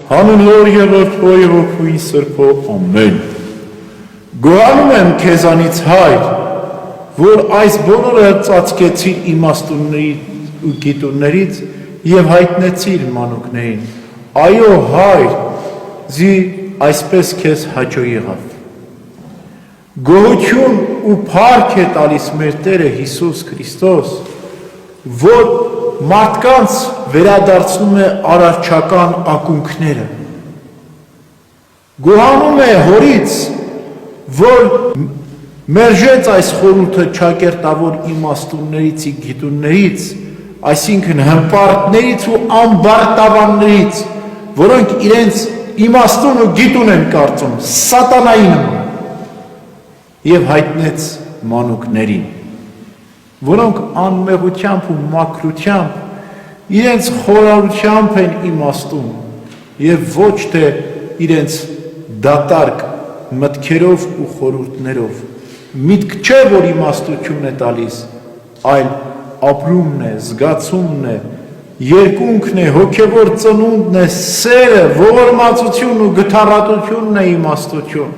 հանուն Հոր և Որդու և Հոգուի Սրբո, ամեն։ Գոհանում եմ քեզանից, Հայր, որ այս բոլորը ծածկեցիր իմաստուններից ու գիտուններից և հայտնեցիր մանուկներին։ Այո, Հայր, զի այսպես քեզ հաճո եղավ։ Գոհություն ու փառք է տալիս մեր Տերը Հիսուս Քրիստոս, որ մարդկանց վերադարձնում է արարչական ակունքները։ Գոհանում է Հորից, որ մերժեց այս խորհուրդը ճակերտավոր իմաստուններից ու գիտուններից, այսինքն հմպարտներից ու ամբարտավաններից, որոնք իրենց իմաստուն ու գիտուն են կարծում, սատանայի նման, և հայտնեց մանուկներին, որոնք անմեղությամբ ու մաքրությամբ իրենց խորարությամբ են իմաստուն և ոչ թե իրենց դատարկ մտքերով ու խորհուրդներով։ Միտք չէ, որ իմաստությունն է տալիս, այլ ապրումն է, զգացումն է, երկունքն է, հոգևոր ծնունդն է, սերը, ողորմածությունն ու գթառատությունն է իմաստություն։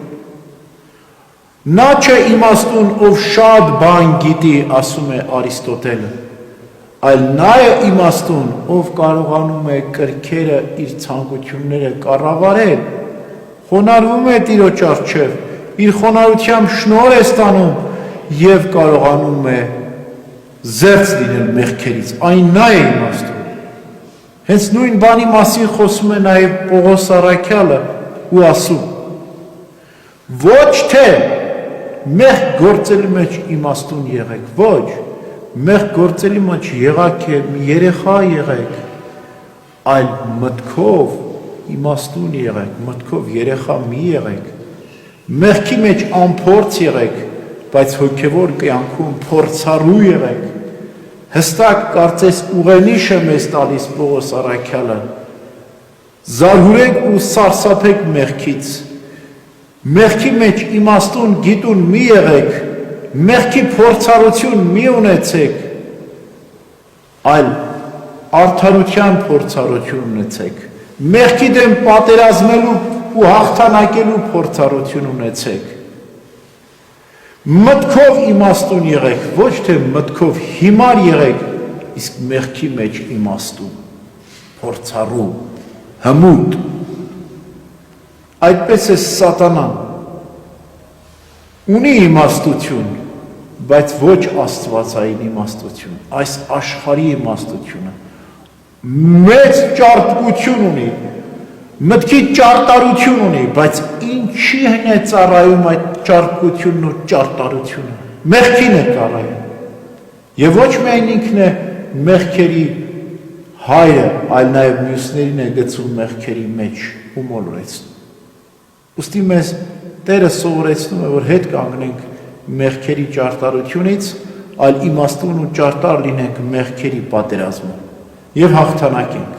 Նա չէ իմաստուն, ով շատ բան գիտի, ասում է Արիստոտելը, այլ նա է իմաստուն, ով կարողանում է կրքերը իր ցանկությունները կառավարել, խոնարհվում է Տիրոջ առջև, իր խոնարհությամբ շնորհ է ստանում և կարողանում է զերծ լինել մեղքերից, այն նա է իմաստուն։ Հենց նույն բանի մասին խոսում է նաև Պողոս առաքյալը ու ասում. ոչ թե մեղք գործելու մեջ իմաստուն եղեք, ոչ, մեղք գործելու մեջ եղեք երեխա եղեք, այլ մտքով իմաստուն եղեք, մտքով երեխա մի եղեք, մեղքի մեջ անփորձ եղեք, բայց հոգևոր կյանքում փորձառու եղեք, հստակ կարծես ուղենիշ է մեզ տալիս Պողոս առաքյալը, զարհուրեք ու սարսափեք մեղքից, մեղքի մեջ իմաստուն գիտուն մի եղեք, մեղքի փորձառություն մի ունեցեք, այլ արդարության փորձառություն ունեցեք, մեղքի դեմ պատերազմելու ու հաղթանակելու փորձառություն ունեցեք, մտքով իմաստուն եղեք, ոչ թե մտքով հիմար եղեք, իսկ մեղքի մեջ իմաստուն, փորձառու, հմուտ։ Այդպես է սատանան, ունի իմաստություն, բայց ոչ աստվածային իմաստություն, այս աշխարհի իմաստությունը, մեծ ճարպկություն ունի, մտքի ճարտարություն ունի, բայց ինչին է ծառայում այդ ճարպկությունն ու ճարտարությունը, մեղքին է ծառայում, և ոչ միայն ինքն է մեղքերի հայրը, այլ նաև մյուսներին է գցում մեղքերի մեջ ու մոլորեցնում։ Ուստի մեզ Տերը սովորեցնում է, որ հետ կանգնենք մեղքերի ճարտարությունից, այլ իմաստուն ու ճարտար լինենք մեղքերի պատերազմում և հաղթանակենք։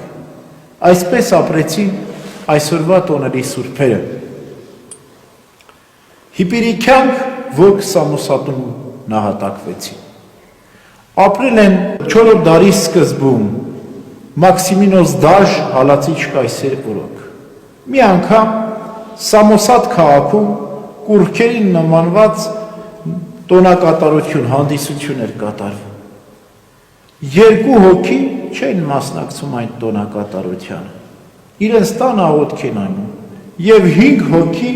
Այսպես ապրեցին այսօրվա տոների սուրբերը։ Հիպիրիկյանք, որ Սամոսատում նահատակվեցին։ Ապրել են 4-րդ դարի սկզբում Մաքսիմինոս Դաժ հալածիչ կայսեր օրոք։ Մի անգամ Սամոսատ քաղաքում կուռքերին նմանված տոնակատարություն, հանդիսություն էր կատարվում։ 2 հոգի չեն մասնակցում այն տոնակատարությանը, իրենց տան աղոթք են անում, և 5 հոգի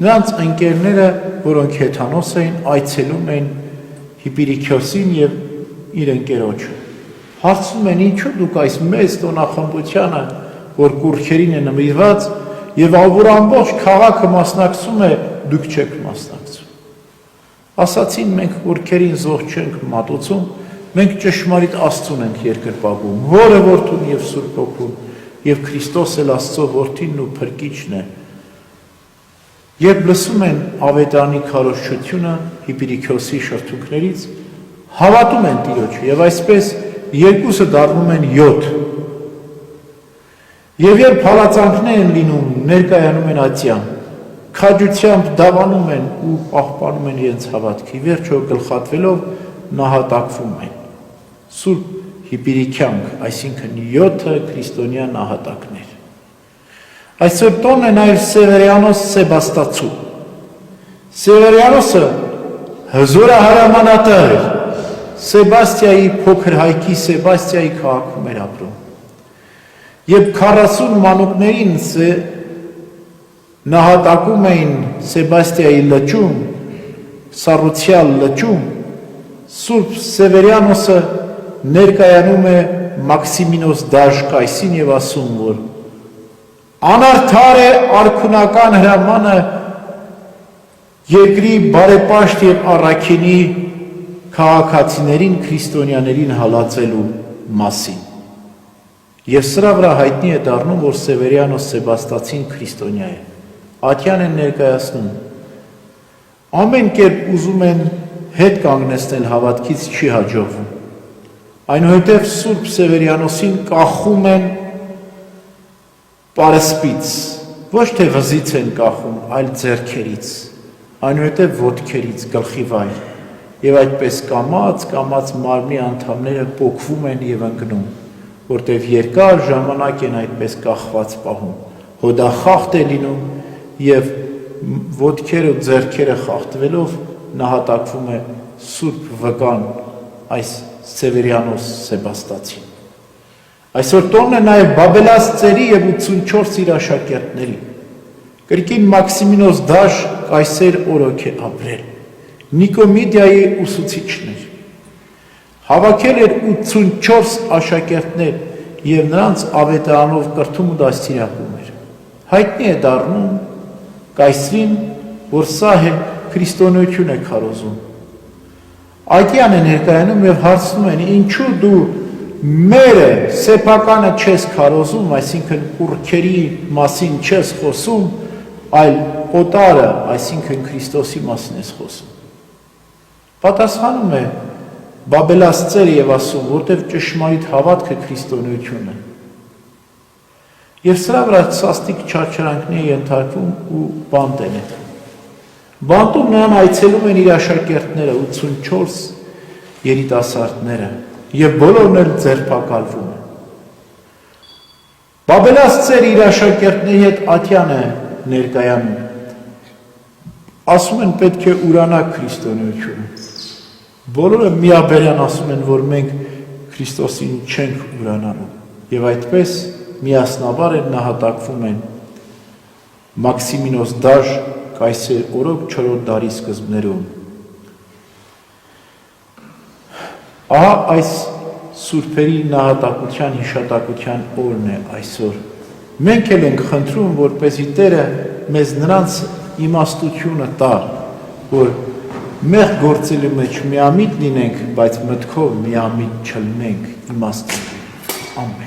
նրանց ընկերները, որոնք հեթանոս էին, այցելում են Հիպիրիքոսին և իր ընկերոջը։ Հարցնում են, ինչու դուք այս մեծ տոնախմբությանը, որ կուռքերին է նվիրված, և որ ամբողջ քաղաքը մասնակցում է, դուք չեք մասնակցում։ Ասացին, մենք կուռքերին զոհ չենք մատուցում, մենք ճշմարիտ Աստծուն ենք երկրպագում, Հորը, Որդուն և Սուրբ Հոգուն, և Քրիստոս էլ Աստծո Որդինն ու Փրկիչն է։ Երբ լսում են ավետարանի քարոզչությունը Հիպիրիքոսի շրթունքներից, հավատում են Տիրոջը, և այսպես երկուսը դառնում են 7։ Եվ երբ հալածանքներ են լինում, ներկայանում են ատյան, քաջությամբ դավանում են ու պահպանում են իրենց հավատքի, վերջո գլխատվելով նահատակվում են։ Սուրբ Հիպիրիկյանք, այսինքն 7 քրիստոնյա նահատակներ։ Այսօր տոնն է նաև Սևերյանոս Սեբաստացու։ Սևերյանոսը հզորը հարամանատար էր, Սեբաստիայի փոքր հայքի Սեբաստիայի քաղաքում էր ապրում։ Եվ 40 մանուկներին նահատակում էին Սեբաստիայի լճում, Սառուցյալ լճում, Սուրբ Սևերյանոսը ներկայանում է Մաքսիմինոս դաշ կայսին եւ ասում, որ անարդար է արքունական հրամանը երկրի բարեպաշտ եւ առաքինի քաղաքացիներին, քրիստոնյաներին հալածելու մասին։ Եվ սրա վրա հայտնի է դառնում, որ Սևերյանոս Սեբաստացին քրիստոնյա է։ Ատյան են ներկայացնում։ Ամեն կերպ ուզում են հետ կանգնեցնել, հավատքից չի հաջողվում։ Այնուհետև Սուրբ Սևերյանոսին կախում են պարսպից, ոչ թե վզից են կախում, այլ ձեռքերից, այնուհետև ոտքերից, գլխի վայր, եւ այդպես կամաց մարմնի անդամները պոկվում են եւ ընկնում, որտեվ երկար ժամանակ են այդպես կախված պահում, հոդախախտ է լինում եւ ոտքերը ու ձեռքերը խախտվելով նահատակվում է Սուրբ վկան այս Սևերյանոս Սեբաստացին։ Այսօր տոնն է նաև Բաբելաստերի եւ 84 իր աշակերտների։ Կրկին Մաքսիմինոս դաշ կայսեր օրոք է ապրել։ Նիկոմիդիայի ուսուցիչն էր։ Հավաքել էր 84 աշակերտներ եւ նրանց ավետարանով կրթում ու դաստիարակում էր։ Հայտնի է դառնում կայսրին, որ սա քրիստոնեություն է քարոզում։ Այդյան է ներկայանում եւ հարցնում են, ինչու դու մերը սեփականը չես քարոզում, այսինքն կուռքերի մասին չես խոսում, այլ օտարը, այսինքն Քրիստոսի մասին ես խոսում։ Պատասխանում է Բաբելաստերը եւ ասում, որտեվ ճշմարիտ հավատքը քրիստոնեությունն է։ Եվ սրա վրա սաստիկ չարչարանքների է ենթարկվում ու բանտ է նետվում։ Բանտում նրան այցելում են իր աշակերտները, 84 երիտասարդները, եւ բոլորն էլ ձերբակալվում են։ Բաբելաստերը իր աշակերտների հետ ատյան է ներկայանում։ Ասում են պետք է ուրանա քրիստոնեությունը։ Բոլորը միաբերյան ասում են, որ մենք Քրիստոսին չենք ուրանանում, եւ այդպես միասնաբար են նահատակվում են Մաքսիմինոս դաշ կայսեր օրոք 4-րդ դարի սկզբներում։ Ահա այս սուրբերի նահատակության հիշատակության օրն է այսօր։ Մենք էլ ենք խնդրում, որպեսզի Տերը մեզ նրանց իմաստությունը տա, որ մեղ գործելու մեջ միամիտ լինենք, բայց մտքով միամիտ չլինենք իմաստով։ Ամեն։